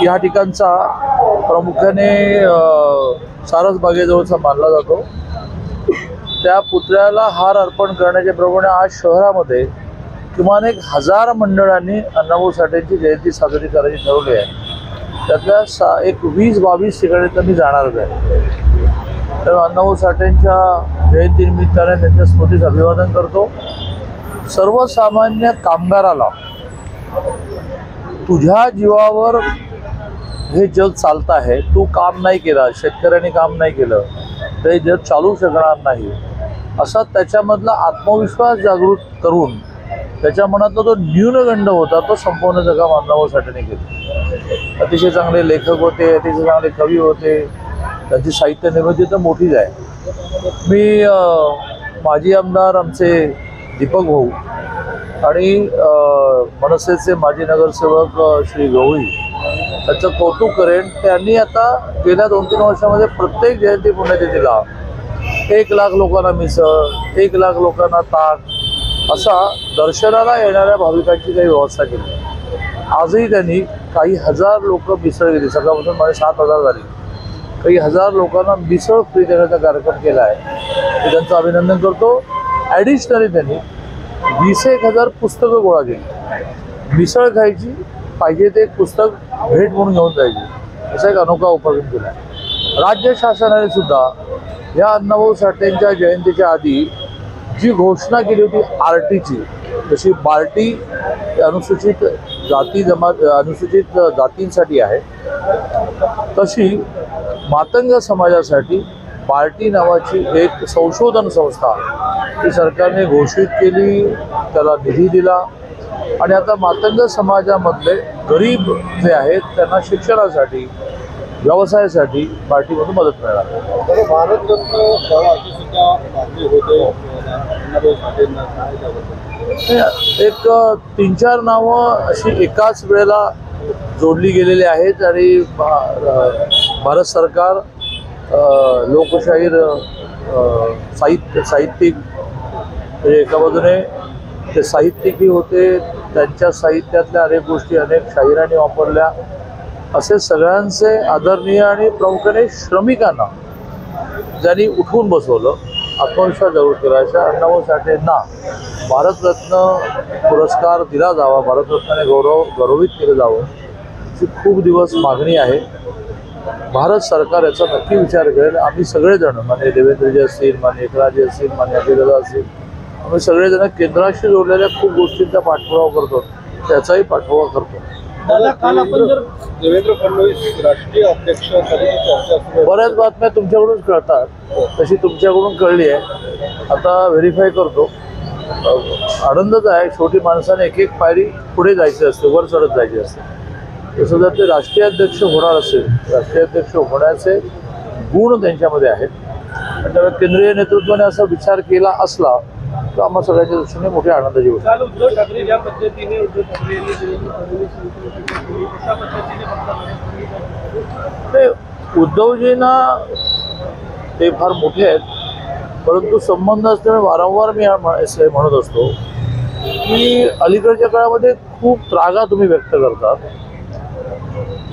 या ठिकाणचा प्रामुख्याने सारसबागेजवळचा मानला जातो। त्या पुतळ्याला हार अर्पण करण्याच्या प्रमाणे आज शहरामध्ये किमान 1000 मंडळांनी अण्णाभाऊ साठेंची जयंती साजरी करायची ठरवली आहे। त्यातल्या एक 20-22 ठिकाणी तर मी जाणारच आहे। तर अण्णाभाऊ साठेंच्या जयंतीनिमित्ताने त्यांच्या स्मृतीस अभिवादन करतो। सर्वसामान्य कामगाराला तुझ्या जीवावर हे जग चालत आहे, तू काम नाही केलं, शेतकऱ्यांनी काम नाही केलं तर हे जग चालू शकणार नाही, असा त्याच्यामधला आत्मविश्वास जागृत करून त्याच्या मनातला जो न्यूनगंड होता तो संपवण्याचं काम अण्णाभाऊ साठेंनी केलं। अतिशय चांगले लेखक होते, अतिशय चांगले कवी होते, त्यांची साहित्य निर्मिती तर मोठीच आहे। मी माजी आमदार आमचे दीपक भाऊ आणि मनसेचे माजी नगरसेवक श्री गवळी त्याचं कौतुक करेन। त्यांनी आता गेल्या 2-3 वर्षामध्ये प्रत्येक जयंती पुण्यतिथीला 1 लाख लोकांना मिसळ, 1 लाख लोकांना ताक असा दर्शनाला येणाऱ्या भाविकांची काही व्यवस्था केली। आजही त्यांनी काही हजार लोक मिसळ गेली, सकाळपासून माझे 7000 झाली, काही हजार लोकांना मिसळ फ्री देण्याचा कार्यक्रम केला आहे। मी त्यांचं अभिनंदन करतो। ॲडिशनली त्यांनी 20,000 पुस्तकं गोळा केली। मिसळ खायची, पाहिजे ते एक पुस्तक भेट म्हणून घेऊन जायची, असा एक अनोखा उपक्रम केला आहे। राज्य शासनाने सुद्धा या अण्णाभाऊ साठेंच्या जयंतीच्या आधी जी घोषणा केली होती आरटीची, जशी बार्टी अनुसूचित जातींसाठी आहे, तशी मातंग समाजासाठी बार्टी नावाची एक संशोधन संस्था ही सरकारने घोषित केली, त्याला निधी दिला आणि आता मातंग समाजामधले गरीब जे आहेत त्यांना शिक्षणासाठी, व्यवसायासाठी बार्टीमधून मदत मिळणार। भारतरत्न एक 3-4 नावं अशी एकाच वेळेला जोडली गेलेली आहेत आणि भारत सरकार लोकशाहीर साहित्यिक म्हणजे एका बाजूने ते साहित्यिकही होते, त्यांच्या साहित्यातल्या अनेक गोष्टी अनेक शाहिरांनी वापरल्या, असे सगळ्यांचे आदरणीय आणि प्रामुख्याने श्रमिकांना ज्यांनी उठवून बसवलं, आत्मविश्वास जागृत केला, अशा अण्णाभाऊ साठेंना भारतरत्न पुरस्कार दिला जावा, भारतरत्नाने गौरवित केलं जावं अशी खूप दिवस मागणी आहे। भारत सरकार याचा नक्की विचार करेल। आम्ही सगळेजण, माननीय देवेंद्रजी असतील, माननीय एकनाथजी असतील, माननीय अजितदादा असतील, आम्ही सगळेजण केंद्राशी जोडलेल्या खूप गोष्टींचा पाठपुरावा करतो, त्याचाही पाठपुरावा करतो। काल आपण जर देवेंद्र फडणवीस राष्ट्रीय अध्यक्ष बऱ्याच बातम्या तुमच्याकडून कळतात, तशी तुमच्याकडून कळली आहे, आता व्हेरीफाय करतो। आनंदच आहे, शेवटी माणसाने एक एक पायरी पुढे जायची असते, वर चढत जायची असते। तसं जर ते राष्ट्रीय अध्यक्ष होणार असेल, राष्ट्रीय अध्यक्ष होण्याचे गुण त्यांच्यामध्ये आहेत आणि त्यामुळे केंद्रीय नेतृत्वाने असा विचार केला असला तर आम्हा सगळ्यांच्या दृष्टीने मोठी आनंदाची गोष्ट आहे। उद्धव ठाकरे ज्या पद्धतीने उद्धवजींना ते फार मोठे आहेत, परंतु संबंध असल्यामुळे वारंवार मी म्हणत असतो की अलीकडच्या काळामध्ये खूप त्रागा तुम्ही व्यक्त करतात।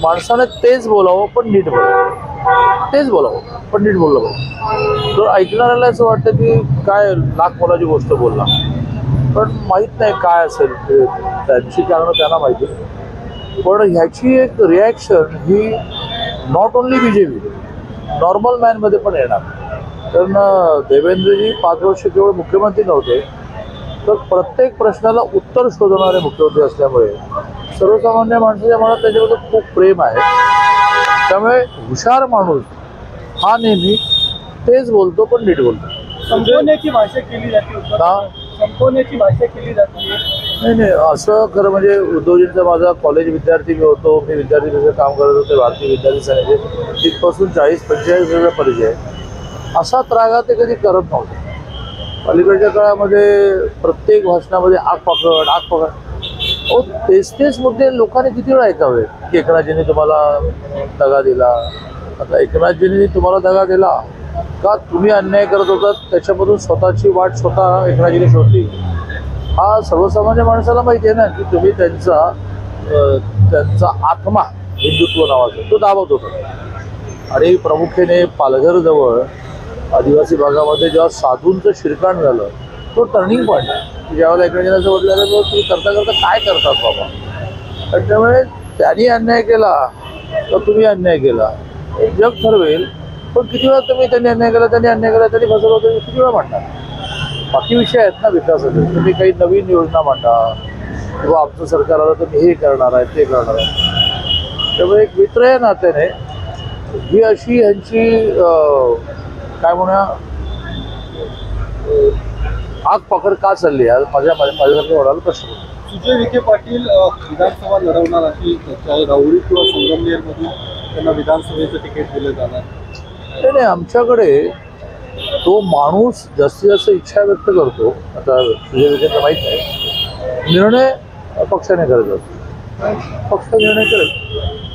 माणसाने तेच बोलावं पण नीट बोलावं, तेच बोलावं पण नीट बोललं पाहिजे। तर ऐकणाऱ्याला असं वाटतं की काय लाख मोलाची गोष्ट बोलला, पण माहीत नाही काय असेल, त्यांची कारणं त्यांना माहिती, पण ह्याची एक रिॲक्शन ही नॉट ओन्ली BJP, नॉर्मल मॅनमध्ये पण येणार। कारण देवेंद्रजी 5 वर्ष केवळ मुख्यमंत्री नव्हते, तर प्रत्येक प्रश्नाला उत्तर शोधणारे मुख्यमंत्री असल्यामुळे सर्वसामान्य माणसाच्या मनात त्याच्याबद्दल खूप प्रेम आहे। त्यामुळे हुशार माणूस हा नेहमी तेच बोलतो पण नीट बोलतो। संपवण्याची भाषा केली जाते, संपवण्याची भाषा केली जाते। नाही, असं खरं म्हणजे उद्धवजींचा माझा कॉलेज विद्यार्थी मी होतो, मी विद्यार्थी कसं काम करत होते भारतीय विद्यार्थी सेनेचे, तिथपासून 40-45 वर्षाचा परिचय, असा त्रागा ते कधी करत नव्हते। अलीकडच्या काळामध्ये प्रत्येक भाषणामध्ये आग पकड, तेच मुद्दे लोकांनी किती वेळा ऐकावे की एकनाथजींनी तुम्हाला दगा दिला। आता एकनाथजींनी तुम्हाला दगा दिला का तुम्ही अन्याय करत होतात, त्याच्यामधून स्वतःची वाट स्वतः एकनाथजींनी शोधली, हा सर्वसामान्य माणसाला माहिती आहे ना की तुम्ही त्यांचा आत्मा हिंदुत्व नावाचं तो दाबत होता. आणि प्रामुख्याने पालघरजवळ आदिवासी भागामध्ये जेव्हा साधूंचं शिरकाण झालं तो टर्निंग पॉईंट आहे. ज्यावेळेला एकमेकांना असं म्हटलं की तुम्ही करता करता काय करतात बाबा. आणि त्यामुळे त्यांनी अन्याय केला तर तुम्ही अन्याय केला हे जग ठरवेल. पण किती वेळा त्यांनी अन्याय केला त्यांनी फसवलं तुम्ही किती वेळा म्हणणार. बाकी विषय आहेत ना विकासाचे. तुम्ही काही नवीन योजना मांडा किंवा आमचं सरकार आलं तर मी हे करणार आहे ते करणार आहे. त्यामुळे एक मित्र या नात्याने ही अशी ह्यांची काय म्हणूया आग पकड का चालली आहे माझ्यासारख्या वडाला प्रश्न पडतो. सुजय विखे पाटील विधानसभा लढवणार अशी चर्चा आहे. राहुरी किंवा संगमनेरमधून त्यांना विधानसभेचं तिकीट दिलं जाणार. नाही आमच्याकडे तो माणूस जास्तीत जास्त इच्छा व्यक्त करतो. आता सुजय विखेंना माहीत नाही. निर्णय पक्षाने करायचा असतो. पक्ष निर्णय करेल.